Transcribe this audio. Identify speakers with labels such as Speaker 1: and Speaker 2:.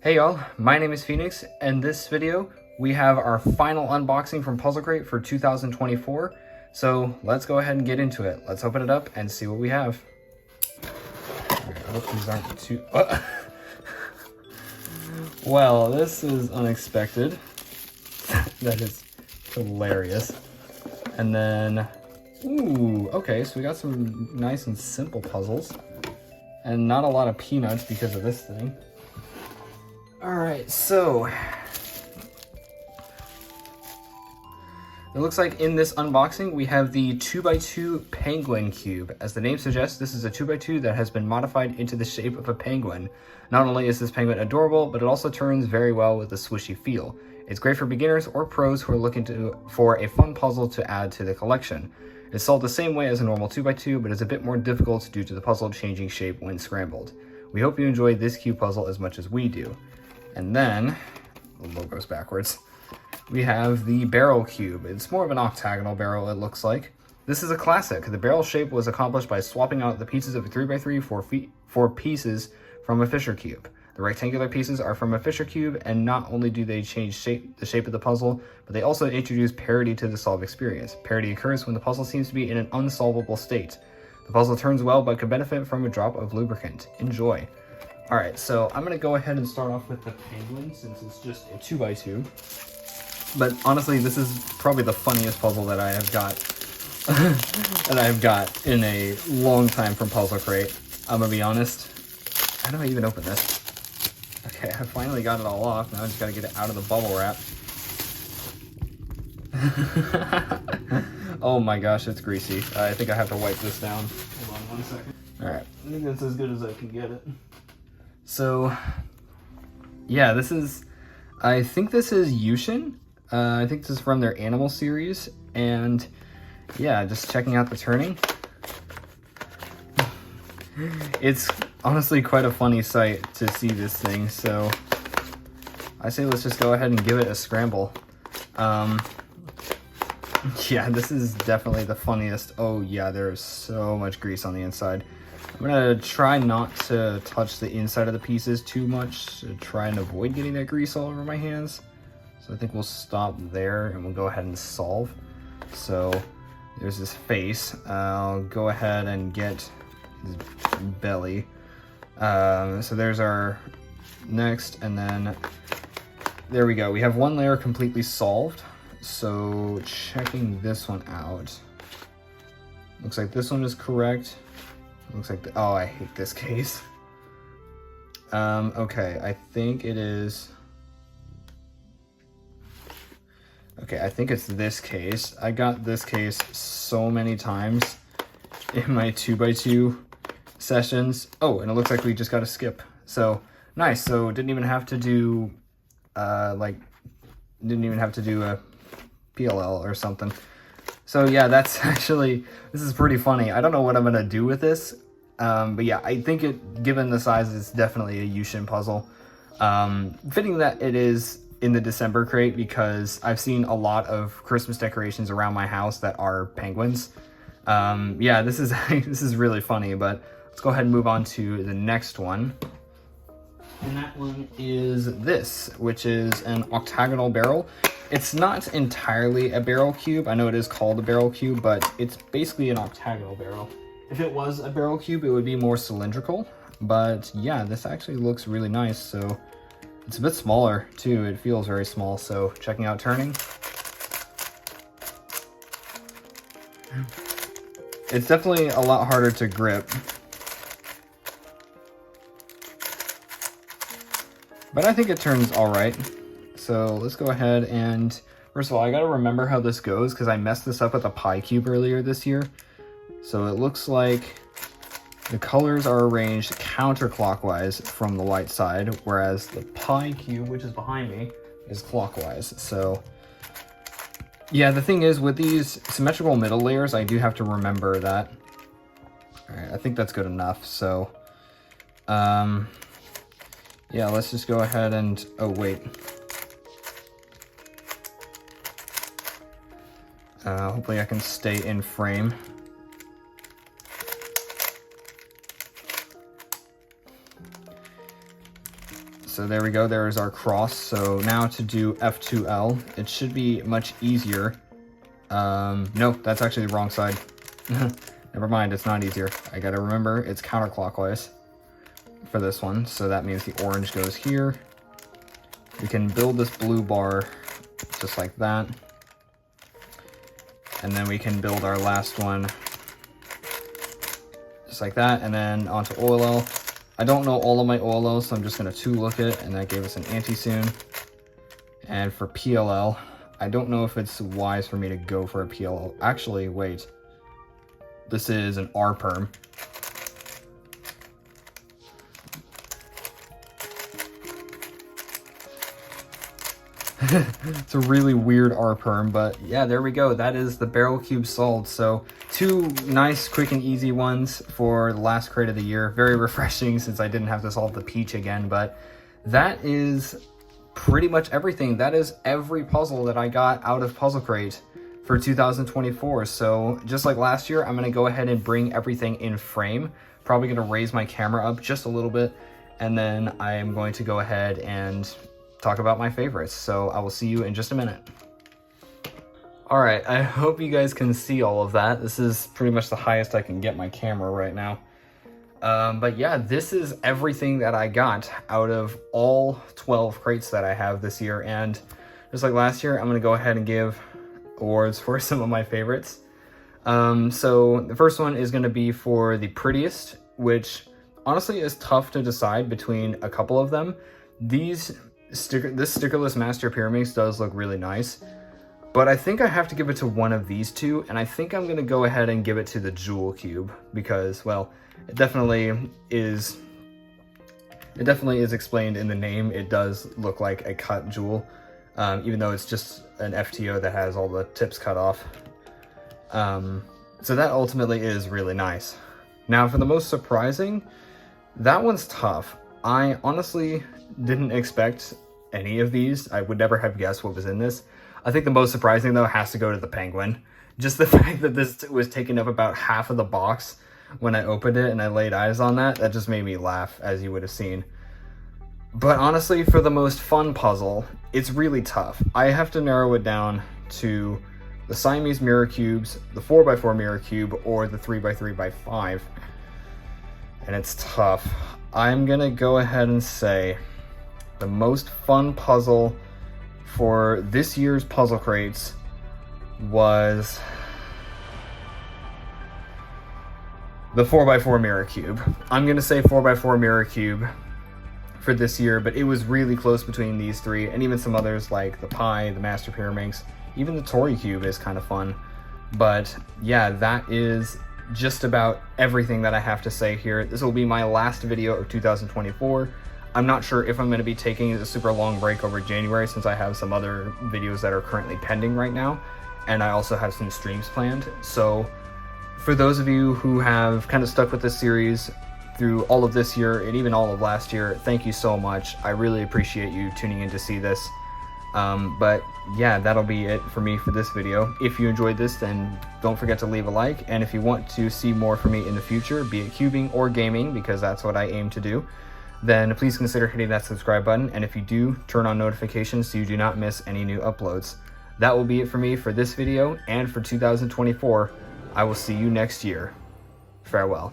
Speaker 1: Hey y'all, my name is Phoenix, and this video we have our final unboxing from Puzzlcrate for 2024. So let's go ahead and get into it. Let's open it up and see what we have. Alright, I hope these aren't too... Well, this is unexpected. That is hilarious. And then, ooh, okay, so we got some nice and simple puzzles. And not a lot of peanuts because of this thing. Alright, so it looks like in this unboxing we have the 2x2 penguin cube. As the name suggests, this is a 2x2 that has been modified into the shape of a penguin. Not only is this penguin adorable, but it also turns very well with a swishy feel. It's great for beginners or pros who are looking for a fun puzzle to add to the collection. It's sold the same way as a normal 2x2, but is a bit more difficult due to the puzzle changing shape when scrambled. We hope you enjoy this cube puzzle as much as we do. And then, the logo's backwards, we have the barrel cube. It's more of an octagonal barrel, it looks like. This is a classic. The barrel shape was accomplished by swapping out the pieces of a 3x3 for pieces from a Fisher cube. The rectangular pieces are from a Fisher cube, and not only do they change the shape of the puzzle, but they also introduce parity to the solve experience. Parity occurs when the puzzle seems to be in an unsolvable state. The puzzle turns well, but could benefit from a drop of lubricant. Enjoy. Alright, so I'm going to go ahead and start off with the penguin, since it's just a 2x2. But honestly, this is probably the funniest puzzle that I have got in a long time from Puzzlcrate. I'm going to be honest. How do I even open this? Okay, I finally got it all off. Now I just got to get it out of the bubble wrap. Oh my gosh, it's greasy. I think I have to wipe this down. Hold on 1 second. Alright, I think that's as good as I can get it. So, yeah, this is, I think this is Yushin. I think this is from their Animal series. And yeah, just checking out the turning. It's honestly quite a funny sight to see this thing. So I say let's just go ahead and give it a scramble. Yeah, this is definitely the funniest. Oh yeah, there's so much grease on the inside. I'm gonna try not to touch the inside of the pieces too much to try and avoid getting that grease all over my hands. So I think we'll stop there and we'll go ahead and solve. So there's this face. I'll go ahead and get his belly. So there's our next, and then there we go. We have one layer completely solved. So checking this one out. Looks like this one is correct. Looks like, oh, I hate this case. Okay, I think it is. Okay, I think it's this case. I got this case so many times in my 2x2 sessions. Oh, and it looks like we just got a skip. So, nice. So, didn't even have to do, a PLL or something. So yeah, that's actually, this is pretty funny. I don't know what I'm gonna do with this, but yeah, I think given the size, it's definitely a Yushin puzzle. Fitting that it is in the December crate because I've seen a lot of Christmas decorations around my house that are penguins. Yeah, this is this is really funny, but let's go ahead and move on to the next one. And that one is this, which is an octagonal barrel. It's not entirely a barrel cube. I know it is called a barrel cube, but it's basically an octagonal barrel. If it was a barrel cube, it would be more cylindrical. But yeah, this actually looks really nice. So it's a bit smaller too. It feels very small. So checking out turning. It's definitely a lot harder to grip. But I think it turns all right. So let's go ahead and, first of all, I gotta remember how this goes because I messed this up with a pie cube earlier this year. So it looks like the colors are arranged counterclockwise from the white side, whereas the pie cube, which is behind me, is clockwise. So yeah, the thing is with these symmetrical middle layers, I do have to remember that. All right, I think that's good enough. So, yeah, let's just go ahead and, oh wait. Hopefully I can stay in frame. So there we go, there's our cross. So now to do F2L, it should be much easier. No, that's actually the wrong side. Never mind, it's not easier. I gotta remember, it's counterclockwise for this one. So that means the orange goes here. We can build this blue bar just like that. And then we can build our last one just like that, and then onto OLL. I don't know all of my OLLs, so I'm just gonna 2-look it, and that gave us an anti-soon. And for PLL, I don't know if it's wise for me to go for a PLL. Actually, wait. This is an R-perm. It's a really weird R-perm, but yeah, there we go. That is the barrel cube solved. So 2 nice, quick and easy ones for the last crate of the year. Very refreshing since I didn't have to solve the peach again, but that is pretty much everything. That is every puzzle that I got out of Puzzlcrate for 2024. So just like last year, I'm gonna go ahead and bring everything in frame. Probably gonna raise my camera up just a little bit, and then I am going to go ahead and talk about my favorites. So I will see you in just a minute. All right, I hope you guys can see all of that. This is pretty much the highest I can get my camera right now. But yeah, this is everything that I got out of all 12 crates that I have this year. And just like last year, I'm gonna go ahead and give awards for some of my favorites. So the first one is gonna be for the prettiest, which honestly is tough to decide between a couple of them. This stickerless Master Pyraminx does look really nice, but I think I have to give it to one of these two, and I think I'm gonna go ahead and give it to the Jewel Cube because, well, it definitely is explained in the name. It does look like a cut jewel, even though it's just an FTO that has all the tips cut off. So that ultimately is really nice. Now for the most surprising, that one's tough. I honestly didn't expect any of these. I would never have guessed what was in this. I think the most surprising though has to go to the penguin. Just the fact that this was taking up about half of the box when I opened it and I laid eyes on that, that just made me laugh, as you would have seen. But honestly, for the most fun puzzle, it's really tough. I have to narrow it down to the Siamese mirror cubes, the 4x4 mirror cube, or the 3x3x5. And it's tough. I'm gonna go ahead and say the most fun puzzle for this year's puzzle crates was the 4x4 mirror cube. I'm gonna say 4x4 mirror cube for this year, but it was really close between these three and even some others like the Pie, the Master Pyraminx, even the Tori cube is kind of fun. But yeah, that is just about everything that I have to say here. This will be my last video of 2024. I'm not sure if I'm going to be taking a super long break over January since I have some other videos that are currently pending right now, and I also have some streams planned. So for those of you who have kind of stuck with this series through all of this year and even all of last year, thank you so much. I really appreciate you tuning in to see this. But yeah, that'll be it for me for this video. If you enjoyed this, then don't forget to leave a like, and if you want to see more from me in the future, be it cubing or gaming, because that's what I aim to do, then please consider hitting that subscribe button, and if you do, turn on notifications so you do not miss any new uploads. That will be it for me for this video and for 2024. I will see you next year. Farewell.